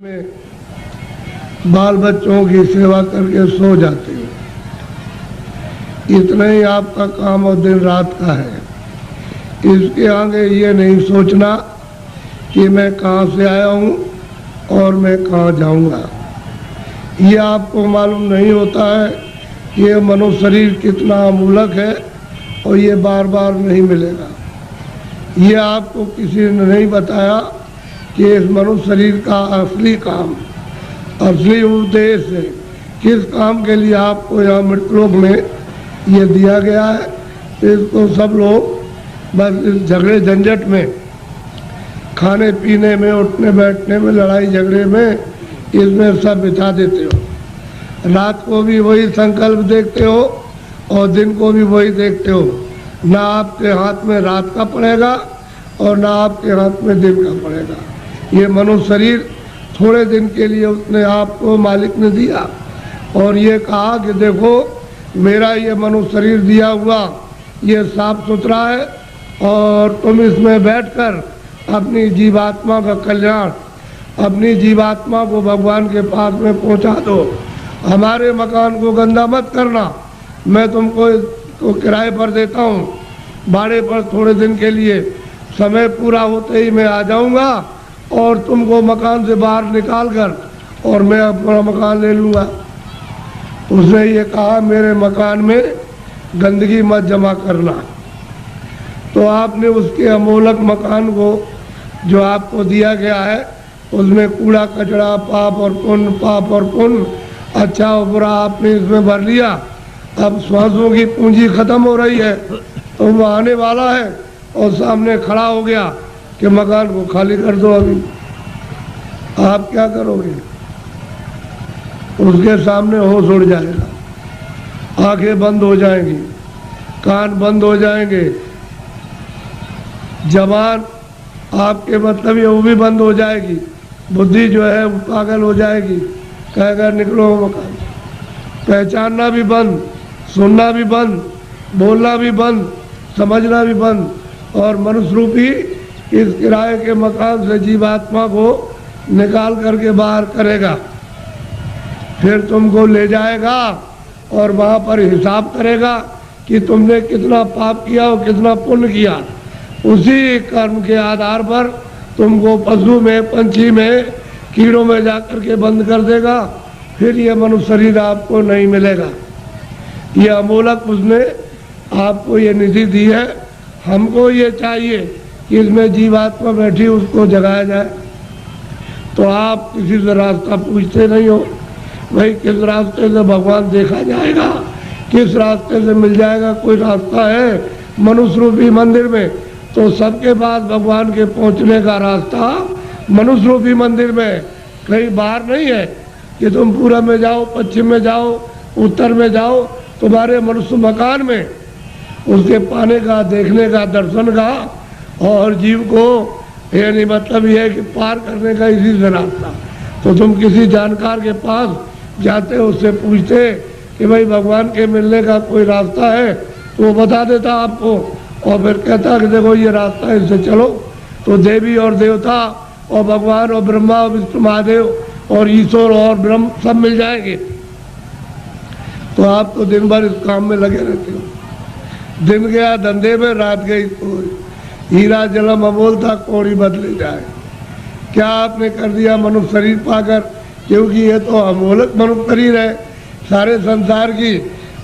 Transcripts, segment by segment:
में बाल बच्चों की सेवा करके सो जाते हो। इतना ही आपका काम और दिन रात का है। इसके आगे ये नहीं सोचना कि मैं कहाँ से आया हूँ और मैं कहाँ जाऊँगा। ये आपको मालूम नहीं होता है कि ये मनुष्य शरीर कितना अमूलक है और ये बार बार नहीं मिलेगा। ये आपको किसी ने नहीं बताया कि इस मनुष्य शरीर का असली काम, असली उद्देश्य है, किस काम के लिए आपको यहाँ मृतलोक में ये दिया गया है। इसको सब लोग बस इस झगड़े झंझट में, खाने पीने में, उठने बैठने में, लड़ाई झगड़े में, इसमें सब बिता देते हो। रात को भी वही संकल्प देखते हो और दिन को भी वही देखते हो। ना आपके हाथ में रात का पड़ेगा और ना आपके हाथ में दिन का पड़ेगा। ये मनुष्य शरीर थोड़े दिन के लिए उसने आपको मालिक ने दिया और ये कहा कि देखो मेरा ये मनुष्य शरीर दिया हुआ ये साफ सुथरा है और तुम इसमें बैठकर अपनी जीवात्मा का कल्याण, अपनी जीवात्मा को भगवान के पास में पहुंचा दो। हमारे मकान को गंदा मत करना। मैं तुमको किराए पर देता हूँ, भाड़े पर थोड़े दिन के लिए। समय पूरा होते ही मैं आ जाऊँगा और तुमको मकान से बाहर निकाल कर और मैं अपना मकान ले लूँगा। उसने ये कहा मेरे मकान में गंदगी मत जमा करना। तो आपने उसके अमोलक मकान को जो आपको दिया गया है उसमें कूड़ा कचरा, पाप और पुण्य, अच्छा और बुरा आपने इसमें भर लिया। अब श्वासों की पूंजी खत्म हो रही है तो वो आने वाला है और सामने खड़ा हो गया कि मकान को खाली कर दो। अभी आप क्या करोगे? उसके सामने होश उड़ जाएगा, आंखें बंद हो जाएंगी, कान बंद हो जाएंगे, जबान आपके मतलब ये वो भी बंद हो जाएगी, बुद्धि जो है वो पागल हो जाएगी, कहेगा निकलो मकान। पहचानना भी बंद, सुनना भी बंद, बोलना भी बंद, समझना भी बंद। और मनुष्य रूपी इस किराए के मकान से जीवात्मा को निकाल करके बाहर करेगा, फिर तुमको ले जाएगा और वहाँ पर हिसाब करेगा कि तुमने कितना पाप किया और कितना पुण्य किया। उसी कर्म के आधार पर तुमको पशु में, पंछी में, कीड़ों में जाकर के बंद कर देगा। फिर ये मनुष्य शरीर आपको नहीं मिलेगा। ये अमोलक उसने आपको ये निधि दी है। हमको ये चाहिए कि इसमें जीवात्मा बैठी उसको जगाया जाए। तो आप किसी से रास्ता पूछते नहीं हो, भाई किस रास्ते से भगवान देखा जाएगा, किस रास्ते से मिल जाएगा। कोई रास्ता है मनुष्य रूपी मंदिर में? तो सबके पास भगवान के पहुंचने का रास्ता मनुष्य रूपी मंदिर में, कहीं बाहर नहीं है कि तुम पूरब में जाओ, पश्चिम में जाओ, उत्तर में जाओ। तुम्हारे मनुष्य मकान में उसके पाने का, देखने का, दर्शन का और जीव को ये नहीं मतलब ये है कि पार करने का इसी से रास्ता। तो तुम किसी जानकार के पास जाते, उससे पूछते कि भाई भगवान के मिलने का कोई रास्ता है, तो वो बता देता आपको और फिर कहता कि देखो ये रास्ता है, इससे चलो। तो देवी और देवता और भगवान और ब्रह्मा और विष्णु महादेव और ईश्वर और ब्रह्म सब मिल जाएंगे। तो आप तो दिन भर इस काम में लगे रहते हो। दिन गया धंधे में, रात गई सोई। हीरा जलम अमोल था, कौड़ी बदले जाए। क्या आपने कर दिया मनुष्य शरीर पाकर? क्योंकि ये तो अमोलक मनुष्य शरीर है। सारे संसार की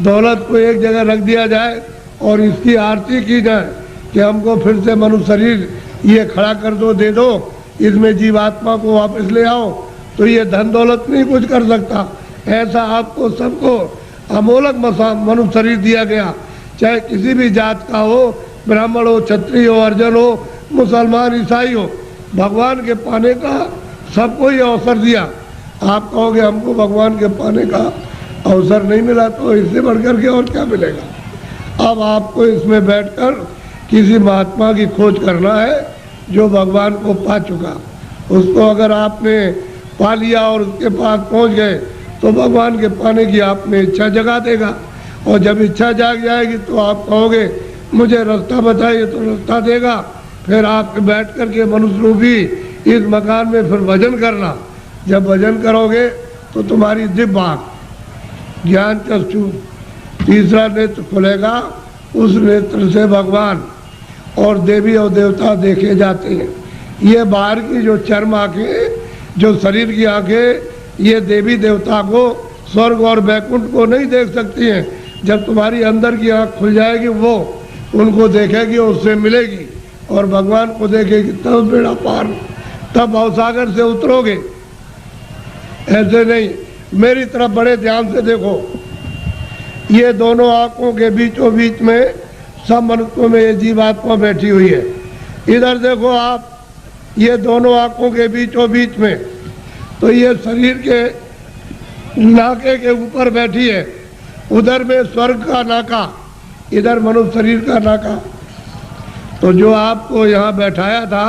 दौलत को एक जगह रख दिया जाए और इसकी आरती की जाए कि हमको फिर से मनुष्य शरीर ये खड़ा कर दो, दे दो, इसमें जीवात्मा को वापस ले आओ, तो ये धन दौलत नहीं कुछ कर सकता। ऐसा आपको सबको अमोलक मनुष्य शरीर दिया गया, चाहे किसी भी जात का हो, ब्राह्मण हो, क्षत्रिय हो, अर्जन हो, मुसलमान, ईसाई हो। भगवान के पाने का सबको ये अवसर दिया। आप कहोगे हमको भगवान के पाने का अवसर नहीं मिला, तो इससे बढ़कर के और क्या मिलेगा। अब आपको इसमें बैठकर किसी महात्मा की खोज करना है जो भगवान को पा चुका। उसको अगर आपने पा लिया और उसके पास पहुंच गए तो भगवान के पाने की आपने इच्छा जगा देगा। और जब इच्छा जाग जाएगी तो आप कहोगे मुझे रास्ता बताइए, तो रास्ता देगा। फिर आप बैठ कर के मनुष्य रूपी इस मकान में फिर भजन करना। जब भजन करोगे तो तुम्हारी दिव्य आँख, ज्ञान चक्षु, तीसरा नेत्र खुलेगा, उस नेत्र से भगवान और देवी और देवता देखे जाते हैं। ये बाहर की जो चर्म आंखें, जो शरीर की आंखें, ये देवी देवता को, स्वर्ग और वैकुंठ को नहीं देख सकती हैं। जब तुम्हारी अंदर की आंख खुल जाएगी वो उनको देखेगी, उससे मिलेगी और भगवान को देखेगी, तब बेड़ा पार, तब भवसागर से उतरोगे। ऐसे नहीं, मेरी तरफ बड़े ध्यान से देखो। ये दोनों आंखों के बीचों बीच में सब मनुष्यों में ये जीवात्मा बैठी हुई है। इधर देखो आप, ये दोनों आंखों के बीचों बीच में, तो ये शरीर के नाके के ऊपर बैठी है, उधर में स्वर्ग का नाका, इधर मनुष्य शरीर का नाका। तो जो आपको यहाँ बैठाया था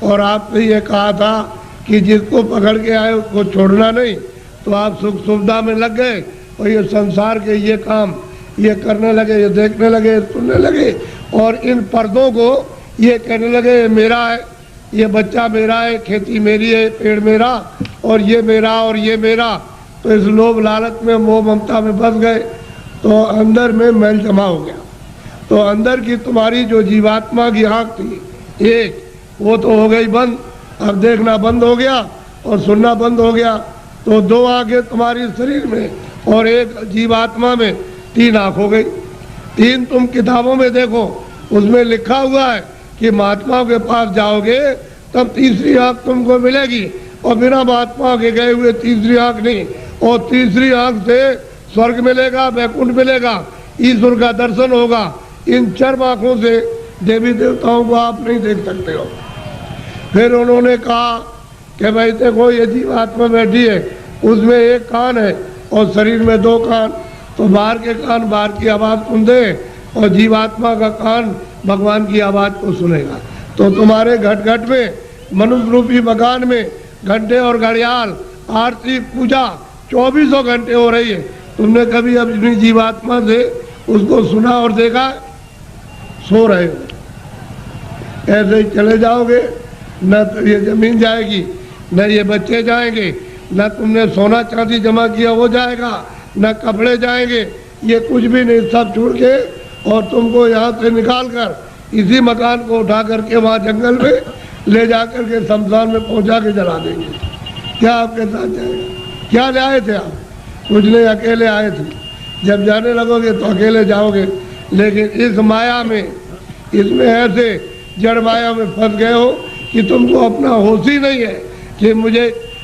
और आपने ये कहा था कि जिसको पकड़ के आए उसको छोड़ना नहीं, तो आप सुख सुविधा में लग गए और ये संसार के ये काम ये करने लगे, ये देखने लगे, सुनने लगे और इन पर्दों को ये कहने लगे ये मेरा है, ये बच्चा मेरा है, खेती मेरी है, पेड़ मेरा और ये मेरा और ये मेरा। तो इस लोभ लालच में, मोह ममता में फंस गए, तो अंदर में मैल जमा हो गया। तो अंदर की तुम्हारी जो जीवात्मा की आँख थी एक, वो तो हो गई बंद, अब देखना बंद हो गया और सुनना बंद हो गया। तो दो आंखें तुम्हारी शरीर में और एक जीवात्मा में, तीन आँख हो गई। तीन तुम किताबों में देखो, उसमें लिखा हुआ है कि महात्माओं के पास जाओगे तब तीसरी आँख तुमको मिलेगी, और बिना महात्मा के गए हुए तीसरी आँख नहीं। और तीसरी आँख से स्वर्ग मिलेगा, वैकुंठ मिलेगा, ईश्वर का दर्शन होगा। इन चर्म आँखों से देवी देवताओं को आप नहीं देख सकते हो। फिर उन्होंने कहा कि भाई देखो ये जीवात्मा बैठी है, उसमें एक कान है और शरीर में दो कान, तो बाहर के कान बाहर की आवाज़ सुनते और जीवात्मा का कान भगवान की आवाज़ को सुनेगा। तो तुम्हारे घट घट में, मनुष्य रूपी मकान में घंटे और घड़ियाल, आरती, पूजा 24 घंटे हो रही है। तुमने कभी अपनी जीवात्मा से उसको सुना और देखा? सो रहे हो। ऐसे ही चले जाओगे, न तो ये जमीन जाएगी, न ये बच्चे जाएंगे, न तुमने सोना चांदी जमा किया वो जाएगा, न कपड़े जाएंगे, ये कुछ भी नहीं, सब छोड़ के और तुमको यहाँ से निकाल कर इसी मकान को उठा करके वहाँ जंगल में ले जा कर के शमशान में पहुँचा के जला देंगे। क्या आपके साथ जाएगा? क्या आए थे आप? कुछ नहीं, अकेले आए थे। जब जाने लगोगे तो अकेले जाओगे, लेकिन इस माया में, इसमें ऐसे जड़ माया में फंस गए हो कि तुमको अपना होश ही नहीं है कि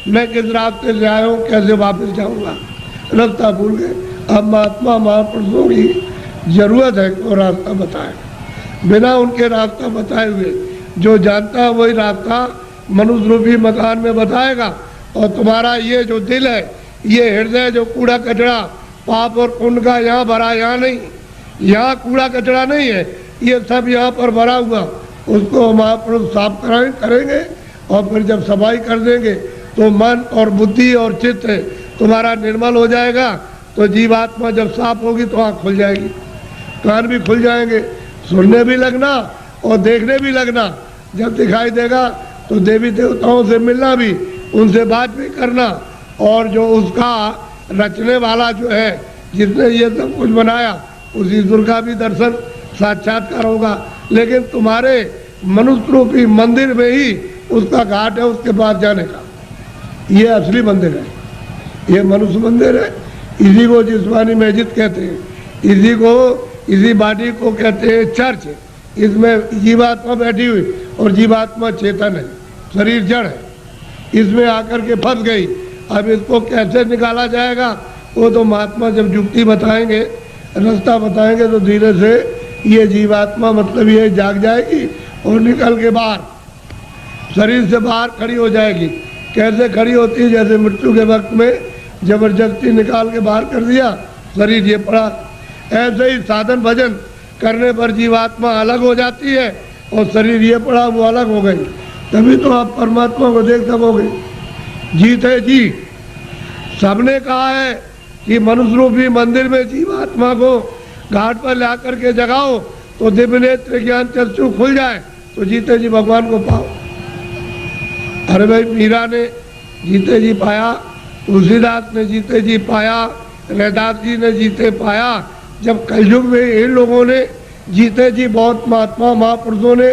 मैं किस रास्ते से आया हूँ, कैसे वापस जाऊँगा, रास्ता भूल गए। अब महात्मा महापुरुषों की जरूरत है कि वो रास्ता बताए। बिना उनके रास्ता बताए हुए जो जानता है वही रास्ता मनुष्य रूपी मकान में बताएगा। और तुम्हारा ये जो दिल है, ये हृदय जो कूड़ा कचरा पाप और पुण्य का यहाँ भरा, यहाँ नहीं, यहाँ कूड़ा कचरा नहीं है, ये सब यहाँ पर भरा हुआ, उसको महापुरुष साफ करेंगे और फिर जब सफाई कर देंगे तो मन और बुद्धि और चित्त तुम्हारा निर्मल हो जाएगा। तो जीवात्मा जब साफ होगी तो आँख खुल जाएगी, कान भी खुल जाएंगे, सुनने भी लगना और देखने भी लगना। जब दिखाई देगा तो देवी देवताओं से मिलना भी, उनसे बात भी करना, और जो उसका रचने वाला जो है, जिसने ये सब कुछ बनाया, उस ईश्वर का भी दर्शन साक्षात्कार होगा। लेकिन तुम्हारे मनुष्य रूपी मंदिर में ही उसका घाट है, उसके पास जाने का। ये असली मंदिर है, ये मनुष्य मंदिर है। इसी को जिस्मानी मस्जिद कहते हैं, इसी बॉडी को कहते हैं चर्च। इसमें जीवात्मा बैठी हुई और जीवात्मा चेतन है, शरीर जड़ है, इसमें आकर के फंस गई। अब इसको कैसे निकाला जाएगा वो तो महात्मा जब युक्ति बताएंगे, रास्ता बताएंगे, तो धीरे से ये जीवात्मा मतलब ये जाग जाएगी और निकल के बाहर, शरीर से बाहर खड़ी हो जाएगी। कैसे खड़ी होती है? जैसे मृत्यु के वक्त में जबरदस्ती निकाल के बाहर कर दिया, शरीर ये पड़ा। ऐसे ही साधन भजन करने पर जीवात्मा अलग हो जाती है और शरीर ये पड़ा वो अलग हो गई, तभी तो आप परमात्मा को देख सकोगे। जीत है जी। सबने कहा है कि मनुष्य रूपी मंदिर में जीवात्मा को घाट पर ला करके जगाओ तो दिव्य नेत्र ज्ञान चक्षु खुल जाए, तो जीते जी भगवान को पाओ। अरे भाई मीरा ने जीते जी पाया, तुलसीदास ने जीते जी पाया, रैदास जी ने जीते पाया। जब कलयुग में इन लोगों ने जीते जी, बहुत महात्मा महापुरुषों ने